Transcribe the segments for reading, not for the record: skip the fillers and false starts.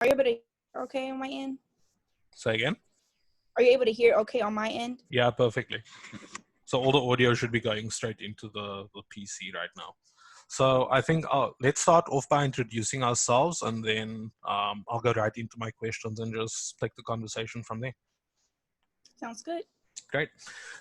Are you able to hear okay on my end? Say again? Are you able to hear okay on my end? Yeah, perfectly. So all the audio should be going straight into the PC right now. So I think let's start off by introducing ourselves, and then I'll go right into my questions and just take the conversation from there. Sounds good. Great.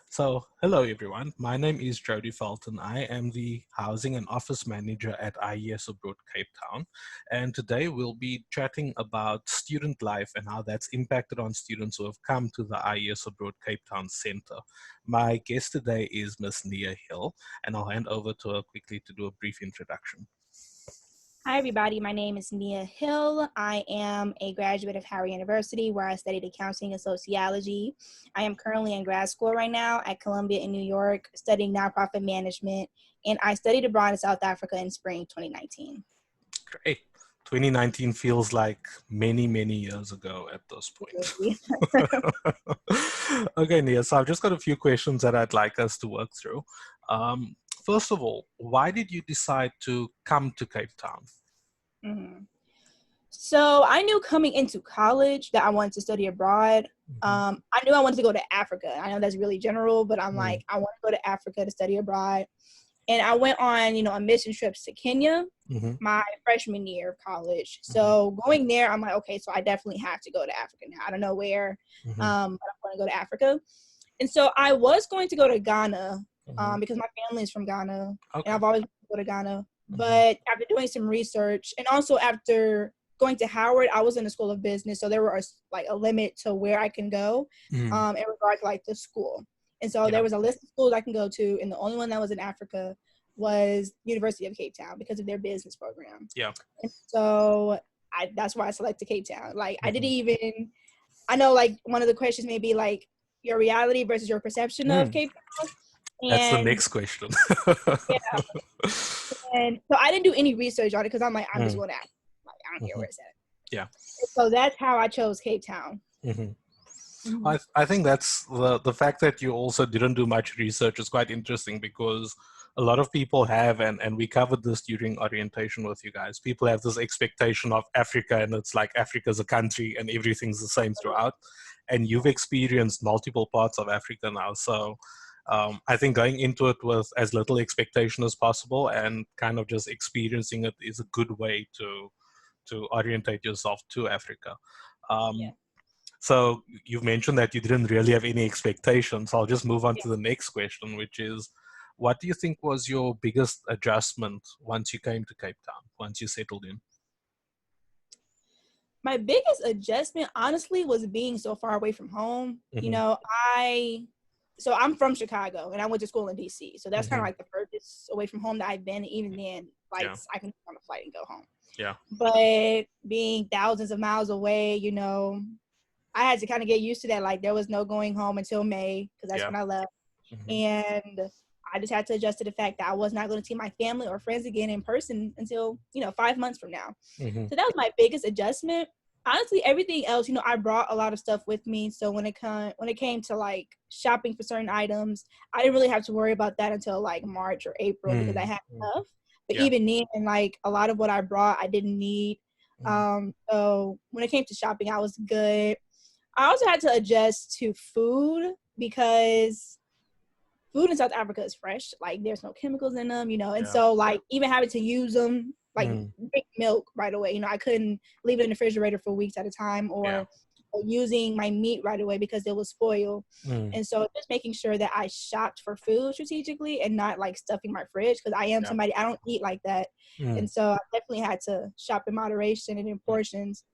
So, hello everyone. My name is Jody Felton. I am the Housing and Office Manager at IES Abroad, Cape Town. And today we'll be chatting about student life and how that's impacted on students who have come to the IES Abroad Cape Town Center. My guest today is Miss Nia Hill, and I'll hand over to her quickly to do a brief introduction. Hi, everybody. My name is Nia Hill. I am a graduate of Howard University, where I studied accounting and sociology. I am currently in grad school right now at Columbia in New York, studying nonprofit management, and I studied abroad in South Africa in spring 2019. Great. 2019 feels like many, many years ago at this point. Okay, Nia, so I've just got a few questions that I'd like us to work through. First of all, why did you decide to come to Cape Town? Mm-hmm. So I knew coming into college that I wanted to study abroad. I knew I wanted to go to Africa. I know that's really general, but I'm like, I want to go to Africa to study abroad. And I went on, a mission trips to Kenya my freshman year of college. So going there, I'm like, okay, so I definitely have to go to Africa now. I don't know where, but I'm going to go to Africa. And so I was going to go to Ghana because my family is from Ghana. Okay. And I've always wanted to go to Ghana. But after doing some research, and also after going to Howard, I was in the School of Business, so there was a limit to where I can go in regard to the school. And so there was a list of schools I can go to, and the only one that was in Africa was University of Cape Town because of their business program. Yeah. And so that's why I selected Cape Town. I didn't even, I know one of the questions may be your reality versus your perception of Cape Town. And that's the next question. Yeah. And so I didn't do any research on it because I'm like, I'm just going to ask. I don't care where it's at. Yeah. So that's how I chose Cape Town. I think that's the fact that you also didn't do much research is quite interesting, because a lot of people have, and we covered this during orientation with you guys, people have this expectation of Africa, and it's like Africa's a country and everything's the same throughout. And you've experienced multiple parts of Africa now. So I think going into it with as little expectation as possible and kind of just experiencing it is a good way to orientate yourself to Africa. So you've mentioned that you didn't really have any expectations. I'll just move on to the next question, which is, what do you think was your biggest adjustment once you came to Cape Town, once you settled in? My biggest adjustment, honestly, was being so far away from home. So I'm from Chicago, and I went to school in DC. So that's kind of the furthest away from home that I've been. Even then, I can get on a flight and go home. Yeah. But being thousands of miles away, I had to kind of get used to that. There was no going home until May, because that's when I left. And I just had to adjust to the fact that I was not going to see my family or friends again in person until, 5 months from now. So that was my biggest adjustment. Honestly, everything else, I brought a lot of stuff with me. So when it came to shopping for certain items, I didn't really have to worry about that until March or April because I had enough. But even then, a lot of what I brought, I didn't need. So when it came to shopping, I was good. I also had to adjust to food because food in South Africa is fresh. There's no chemicals in them, and so even having to use them, drink milk right away. I couldn't leave it in the refrigerator for weeks at a time, or using my meat right away because it will spoil. And so just making sure that I shopped for food strategically and not stuffing my fridge, because I am somebody, I don't eat like that. And so I definitely had to shop in moderation and in portions.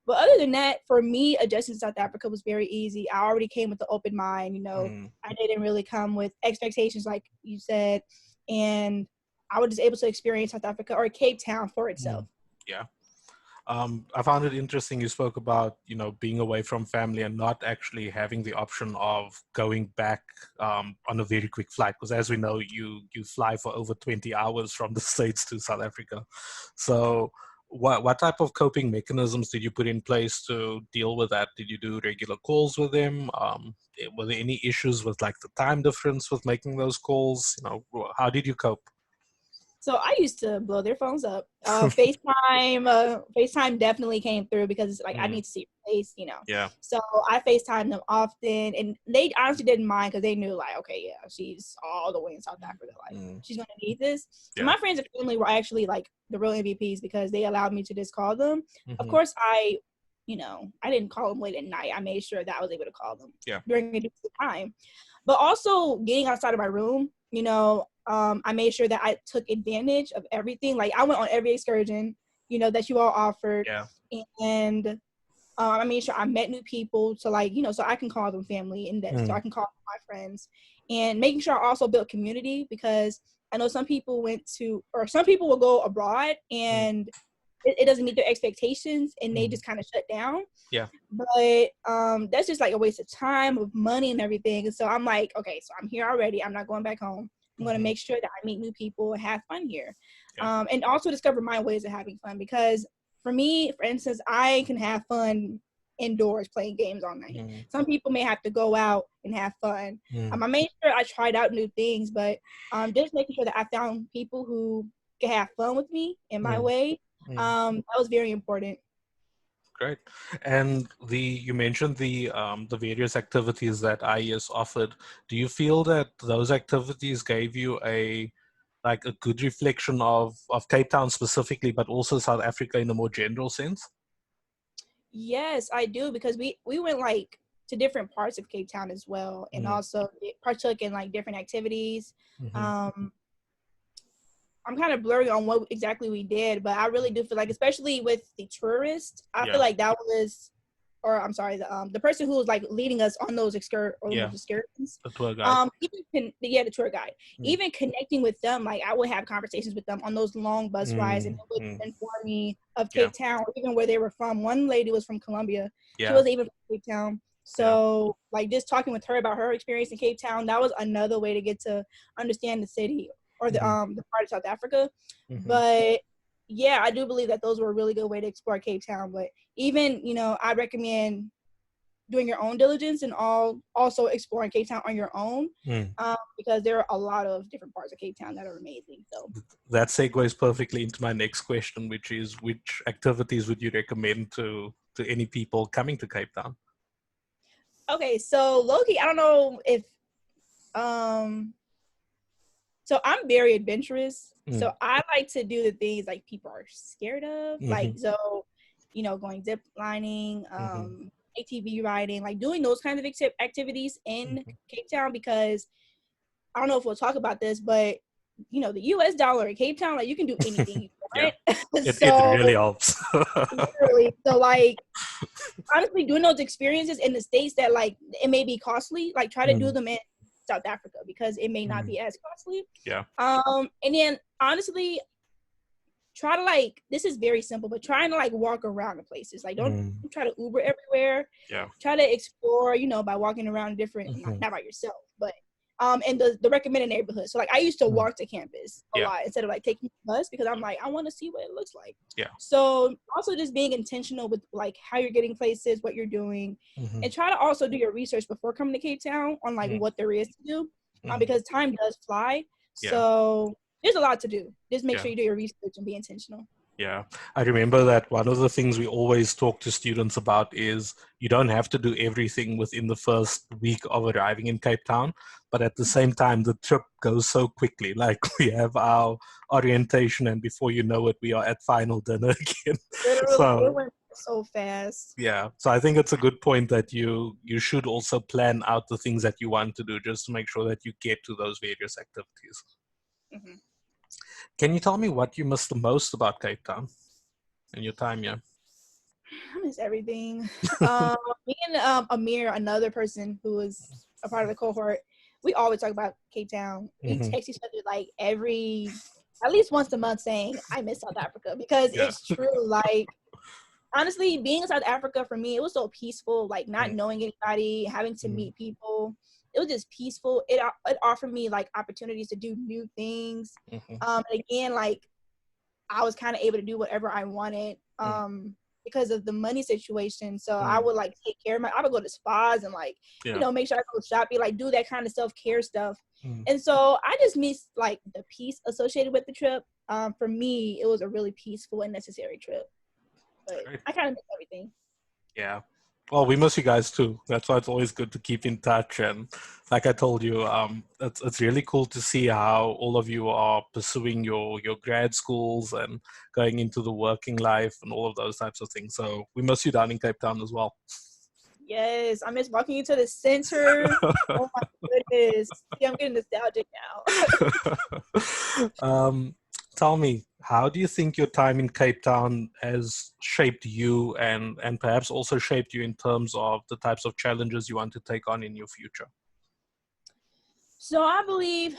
But other than that, for me, adjusting to South Africa was very easy. I already came with an open mind, I didn't really come with expectations like you said, and I was just able to experience South Africa or Cape Town for itself. Yeah. I found it interesting you spoke about, being away from family and not actually having the option of going back on a very quick flight. Because as we know, you fly for over 20 hours from the States to South Africa. So what type of coping mechanisms did you put in place to deal with that? Did you do regular calls with them? Were there any issues with the time difference with making those calls? How did you cope? So I used to blow their phones up. FaceTime definitely came through because it's like I need to see your face, you know. Yeah. So I FaceTime them often, and they honestly didn't mind because they knew like, okay, yeah, she's all the way in South Africa, like she's gonna need this. So my friends and family were actually like the real MVPs because they allowed me to just call them. Of course, I didn't call them late at night. I made sure that I was able to call them during a decent time. But also getting outside of my room, I made sure that I took advantage of everything. Like I went on every excursion, that you all offered. Yeah. And I made sure I met new people so so I can call them family and so I can call them my friends. And making sure I also built community because I know some people will go abroad and it doesn't meet their expectations and they just kind of shut down. Yeah. But that's just like a waste of time, of money and everything. And so I'm like, okay, so I'm here already. I'm not going back home. I'm going to make sure that I meet new people and have fun here. Yeah. And also discover my ways of having fun because for me, for instance, I can have fun indoors playing games all night. Some people may have to go out and have fun. I made sure I tried out new things, but just making sure that I found people who can have fun with me in my way. That was very important. Great. And you mentioned the various activities that IES offered. Do you feel that those activities gave you a good reflection of Cape Town specifically, but also South Africa in a more general sense? Yes, I do, because we went to different parts of Cape Town as well, and also partook in different activities. I'm kind of blurry on what exactly we did, but I really do feel like, especially with the tourists, I feel like that was, or I'm sorry, the person who was leading us on those excursions, the tour guide, the tour guide, even connecting with them, I would have conversations with them on those long bus rides, and they would inform me of Cape Town, or even where they were from. One lady was from Colombia, she was even from Cape Town. So just talking with her about her experience in Cape Town, that was another way to get to understand the city or the part of South Africa. But yeah, I do believe that those were a really good way to explore Cape Town. But even, I recommend doing your own diligence and also exploring Cape Town on your own, because there are a lot of different parts of Cape Town that are amazing. So that segues perfectly into my next question, which is, which activities would you recommend to any people coming to Cape Town? Okay, so low-key, I don't know if so I'm very adventurous. So I like to do the things people are scared of. Going zip lining, ATV riding, doing those kinds of activities in Cape Town, because I don't know if we'll talk about this, but the US dollar in Cape Town, you can do anything you want. It really helps. Literally. So honestly, doing those experiences in the States that it may be costly, try to do them in South Africa, because it may not be as costly. Yeah. And then honestly, try to this is very simple, but trying to walk around the places. Don't try to Uber everywhere. Yeah. Try to explore, by walking around different, not by yourself, but in the recommended neighborhoods. So I used to walk to campus a lot instead of taking the bus, because I'm I want to see what it looks like. Yeah. So also just being intentional with how you're getting places, what you're doing, and try to also do your research before coming to Cape Town on what there is to do, because time does fly. So there's a lot to do. Just make sure you do your research and be intentional. Yeah, I remember that one of the things we always talk to students about is you don't have to do everything within the first week of arriving in Cape Town, but at the same time, the trip goes so quickly. We have our orientation, and before you know it, we are at final dinner again. Literally, it went so fast. Yeah, so I think it's a good point that you should also plan out the things that you want to do, just to make sure that you get to those various activities. Can you tell me what you miss the most about Cape Town in your time here? I miss everything. Me and Amir, another person who was a part of the cohort, we always talk about Cape Town. We text each other at least once a month saying, I miss South Africa, because it's true. Honestly, being in South Africa for me, it was so peaceful, not knowing anybody, having to meet people. It was just peaceful. It offered me opportunities to do new things. Again, I was kind of able to do whatever I wanted. because of the money situation. So I would like take care of I would go to spas and like, you know, make sure I go shopping, like do that kind of self-care stuff. And so I just miss like the peace associated with the trip. For me, it was a really peaceful and necessary trip. But I kind of miss everything. Yeah. Well, we miss you guys too. That's why it's always good to keep in touch. And like I told you, it's really cool to see how all of you are pursuing your grad schools and going into the working life and all of those types of things. So we miss you down in Cape Town as well. Yes, I miss walking into the center. Oh my goodness. See, I'm getting nostalgic now. Tell me, how do you think your time in Cape Town has shaped you and perhaps also shaped you in terms of the types of challenges you want to take on in your future? So I believe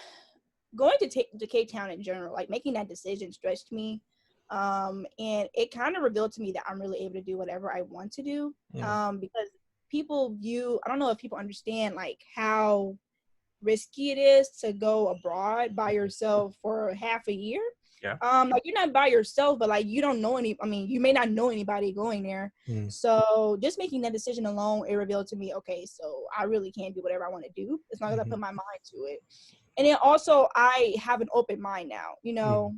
going to Cape Town in general, like making that decision stretched me. And it kind of revealed to me that I'm really able to do whatever I want to do. Because people I don't know if people understand like how risky it is to go abroad by yourself for half a year. Yeah. Like you're not by yourself, but like you don't know you may not know anybody going there. So just making that decision alone, it revealed to me, okay, so I really can do whatever I want to do as long as I put my mind to it. And then also I have an open mind now, you know,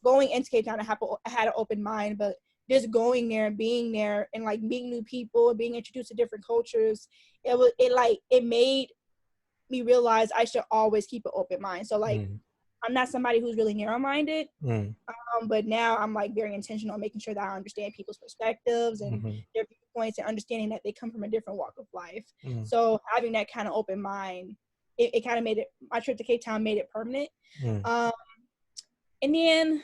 going into Cape Town, I had an open mind, but just going there and being there and like meeting new people and being introduced to different cultures, it made me realize I should always keep an open mind. So like I'm not somebody who's really narrow-minded, but now I'm like very intentional on making sure that I understand people's perspectives and their viewpoints and understanding that they come from a different walk of life. So having that kind of open mind, it kind of made it, my trip to Cape Town made it permanent. And then,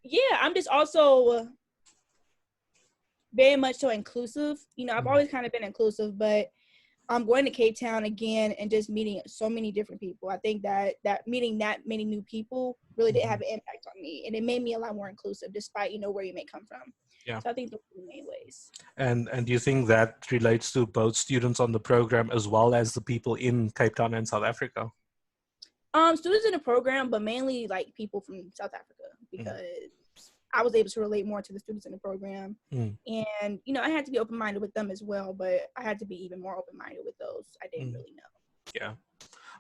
yeah, I'm just also very much so inclusive. You know, I've always kind of been inclusive, but I'm going to Cape Town again and just meeting so many different people. I think that meeting that many new people really did have an impact on me, and it made me a lot more inclusive, despite, you know, where you may come from. Yeah. So I think those are the main ways. And do you think that relates to both students on the program as well as the people in Cape Town and South Africa? Students in the program, but mainly like people from South Africa, because I was able to relate more to the students in the program. And, you know, I had to be open-minded with them as well, but I had to be even more open-minded with those I didn't really know. Yeah.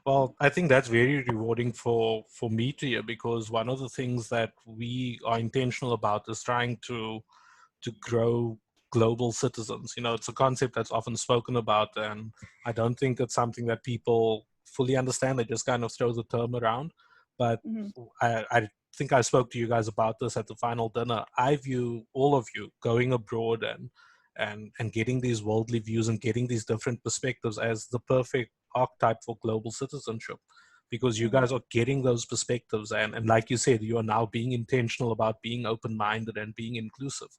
Well, I think that's very rewarding for me to hear, because one of the things that we are intentional about is trying to grow global citizens. You know, it's a concept that's often spoken about, and I don't think it's something that people fully understand. They just kind of throw the term around. But I think I spoke to you guys about this at the final dinner. I view all of you going abroad and getting these worldly views and getting these different perspectives as the perfect archetype for global citizenship, because you guys are getting those perspectives, and like you said, you are now being intentional about being open-minded and being inclusive.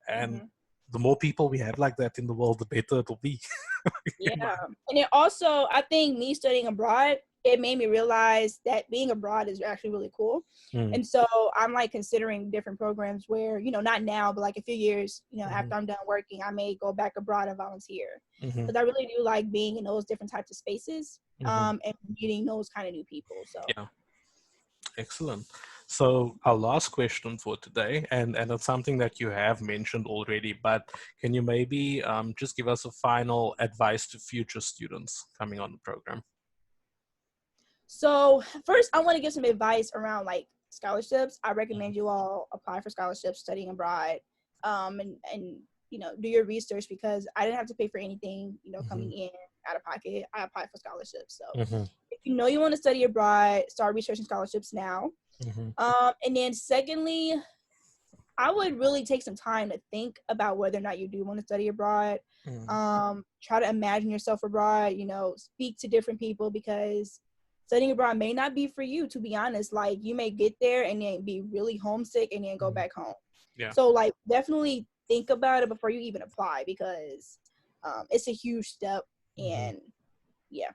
And the more people we have like that in the world, the better it'll be. Yeah. And it also, I think me studying abroad, it made me realize that being abroad is actually really cool. And so I'm like considering different programs where, you know, not now, but like a few years, you know, after I'm done working, I may go back abroad and volunteer. Because I really do like being in those different types of spaces and meeting those kind of new people. So yeah. Excellent. So our last question for today, and it's something that you have mentioned already, but can you maybe just give us a final advice to future students coming on the program? So first, I want to give some advice around like scholarships. I recommend you all apply for scholarships studying abroad, and you know, do your research, because I didn't have to pay for anything, you know, coming in out of pocket. I applied for scholarships. So if you know you want to study abroad, start researching scholarships now. And then secondly, I would really take some time to think about whether or not you do want to study abroad. Try to imagine yourself abroad, you know, speak to different people, because studying abroad may not be for you, to be honest. Like, you may get there and then be really homesick and then go back home. Yeah. So, like, definitely think about it before you even apply, because it's a huge step. And, yeah.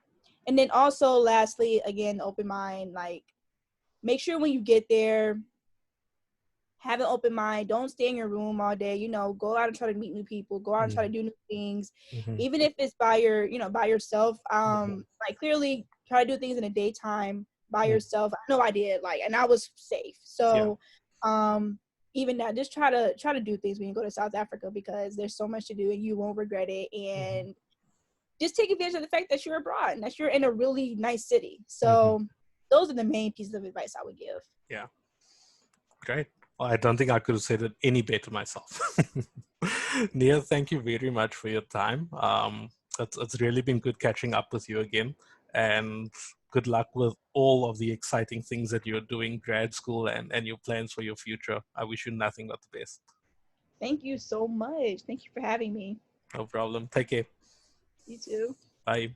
And then also, lastly, again, open mind. Like, make sure when you get there, have an open mind. Don't stay in your room all day. You know, go out and try to meet new people. Go out and try to do new things. Even if it's by yourself. Like, clearly try to do things in the daytime by yourself. I know I did, like, and I was safe. So, even now, just try to do things when you go to South Africa, because there's so much to do and you won't regret it. And just take advantage of the fact that you're abroad and that you're in a really nice city. So those are the main pieces of advice I would give. Yeah. Great. Well, I don't think I could have said it any better myself. Nia, thank you very much for your time. It's really been good catching up with you again, and good luck with all of the exciting things that you're doing, grad school, and your plans for your future. I wish you nothing but the best. Thank you so much. Thank you for having me. No problem. Take care. You too. Bye.